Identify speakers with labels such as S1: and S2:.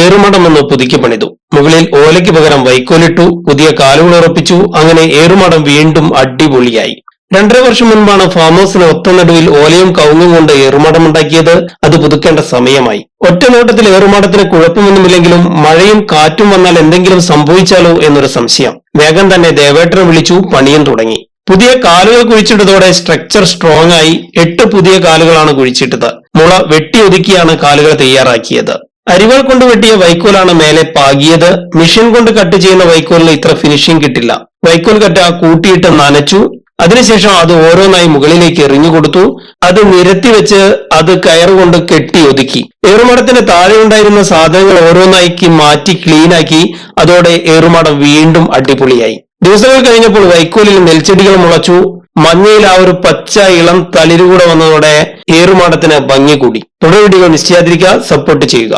S1: ഏറുമാടം പുതുക്കി പണിതു. മുകളിൽ ഓലയ്ക്ക് പകരം വൈക്കോലിട്ടു. പുതിയ കാലുകൾ ഉറപ്പിച്ചു. അങ്ങനെ ഏറുമാടം വീണ്ടും അടിപൊളിയായി. 2.5 വർഷം മുൻപാണ് ഫാം ഹൗസിന് ഒത്തനടുവിൽ ഓലയും കവുങ്ങും കൊണ്ട് ഏറുമാടമുണ്ടാക്കിയത്. അത് പുതുക്കേണ്ട സമയമായി. ഒറ്റ നോട്ടത്തിൽ ഏറുമാടത്തിന് കുഴപ്പമൊന്നുമില്ലെങ്കിലും മഴയും കാറ്റും വന്നാൽ എന്തെങ്കിലും സംഭവിച്ചാലോ എന്നൊരു സംശയം. വേഗം തന്നെ ദേവേട്ടനെ വിളിച്ചു. പണിയും തുടങ്ങി. പുതിയ കാലുകൾ കുഴിച്ചിട്ടതോടെ സ്ട്രക്ചർ സ്ട്രോങ് ആയി. 8 പുതിയ കാലുകളാണ് കുഴിച്ചിട്ടത്. മുള വെട്ടിയൊതുക്കിയാണ് കാലുകൾ തയ്യാറാക്കിയത്. അരിവാൾ കൊണ്ട് വെട്ടിയ വൈക്കോലാണ് മേലെ പാകിയത്. മെഷീൻ കൊണ്ട് കട്ട് ചെയ്യുന്ന വൈക്കോലിന് ഇത്ര ഫിനിഷിംഗ് കിട്ടില്ല. വൈക്കോൽ കട്ട കൂട്ടിയിട്ട് നനച്ചു. അതിനുശേഷം അത് ഓരോന്നായി മുകളിലേക്ക് എറിഞ്ഞുകൊടുത്തു. അത് നിരത്തി വെച്ച് അത് കയറുകൊണ്ട് കെട്ടി ഒതുക്കി. ഏറുമാടത്തിന് താഴെ ഉണ്ടായിരുന്ന സാധനങ്ങൾ ഓരോന്നായി മാറ്റി ക്ലീനാക്കി. അതോടെ ഏറുമാടം വീണ്ടും അടിപൊളിയായി. ദിവസങ്ങൾ കഴിഞ്ഞപ്പോൾ വൈക്കോലിൽ നെൽച്ചെടികൾ മുളച്ചു. മഞ്ഞയിൽ ആ ഒരു പച്ച ഇളം തളിരുകൂടെ വന്നതോടെ ഏറുമാടത്തിന് ഭംഗി കൂടി. തുടർ വീഡിയോ മിസ് ചെയ്യാതിരിക്കുക, സപ്പോർട്ട് ചെയ്യുക.